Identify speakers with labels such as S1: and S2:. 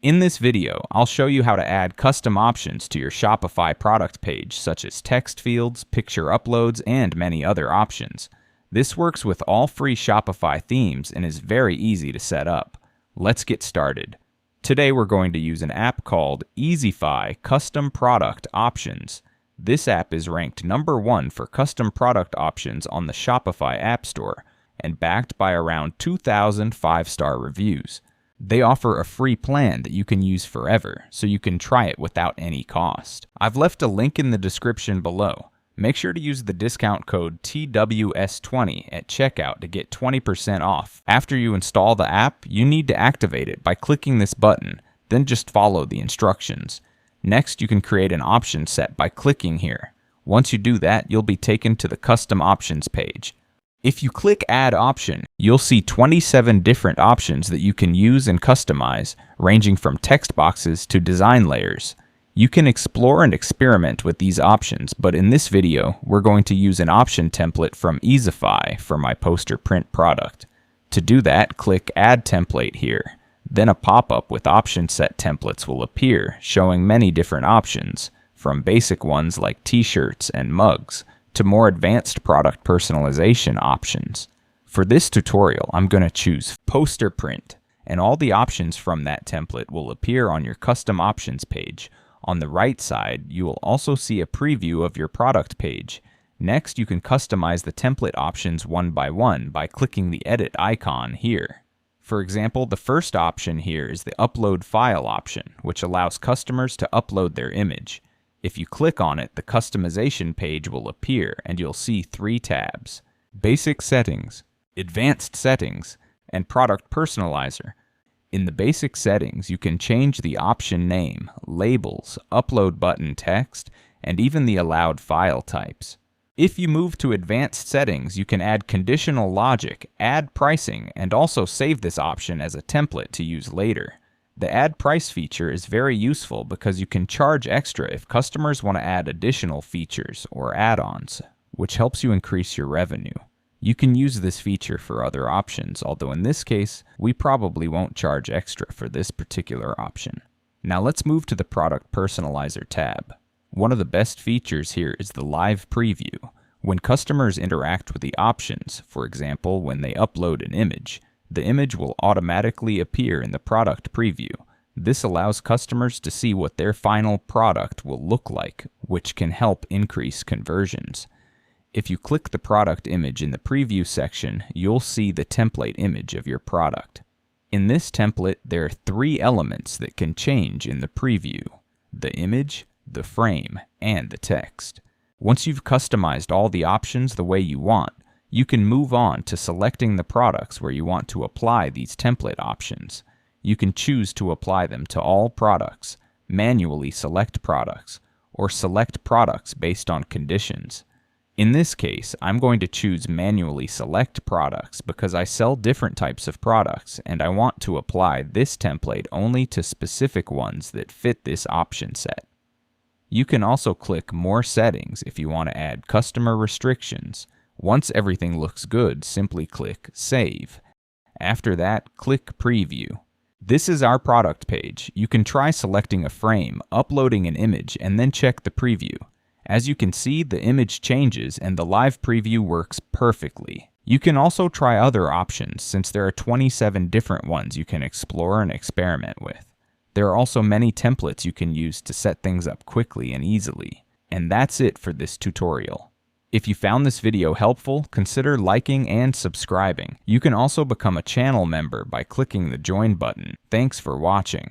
S1: In this video, I'll show you how to add custom options to your Shopify product page, such as text fields, picture uploads, and many other options. This works with all free Shopify themes and is very easy to set up. Let's get started. Today we're going to use an app called Easify Custom Product Options. This app is ranked number 1 for custom product options on the Shopify App Store and backed by around 2,000 5-star reviews. They offer a free plan that you can use forever, so you can try it without any cost. I've left a link in the description below. Make sure to use the discount code TWS20 at checkout to get 20% off. After you install the app, you need to activate it by clicking this button, then just follow the instructions. Next, you can create an option set by clicking here. Once you do that, you'll be taken to the custom options page. If you click Add Option, you'll see 27 different options that you can use and customize, ranging from text boxes to design layers. You can explore and experiment with these options, but in this video, we're going to use an option template from Easify for my poster print product. To do that, click Add Template here. Then a pop-up with option set templates will appear, showing many different options, from basic ones like t-shirts and mugs, to more advanced product personalization options. For this tutorial, I'm going to choose poster print, and all the options from that template will appear on your custom options page. On the right side, you will also see a preview of your product page. Next, you can customize the template options one by one by clicking the edit icon here. For example, the first option here is the upload file option, which allows customers to upload their image. If you click on it, the customization page will appear and you'll see 3 tabs: Basic Settings, Advanced Settings, and Product Personalizer. In the basic settings, you can change the option name, labels, upload button text, and even the allowed file types. If you move to advanced settings, you can add conditional logic, add pricing, and also save this option as a template to use later. The add price feature is very useful because you can charge extra if customers want to add additional features or add-ons, which helps you increase your revenue. You can use this feature for other options, although in this case, we probably won't charge extra for this particular option. Now let's move to the Product Personalizer tab. One of the best features here is the live preview. When customers interact with the options, for example, when they upload an image, the image will automatically appear in the product preview. This allows customers to see what their final product will look like, which can help increase conversions. If you click the product image in the preview section, you'll see the template image of your product. In this template, there are 3 elements that can change in the preview: the image, the frame, and the text. Once you've customized all the options the way you want, you can move on to selecting the products where you want to apply these template options. You can choose to apply them to all products, manually select products, or select products based on conditions. In this case, I'm going to choose manually select products because I sell different types of products and I want to apply this template only to specific ones that fit this option set. You can also click More Settings if you want to add customer restrictions. Once everything looks good, simply click Save. After that, click Preview. This is our product page. You can try selecting a frame, uploading an image, and then check the preview. As you can see, the image changes and the live preview works perfectly. You can also try other options since there are 27 different ones you can explore and experiment with. There are also many templates you can use to set things up quickly and easily. And that's it for this tutorial. If you found this video helpful, consider liking and subscribing. You can also become a channel member by clicking the Join button. Thanks for watching.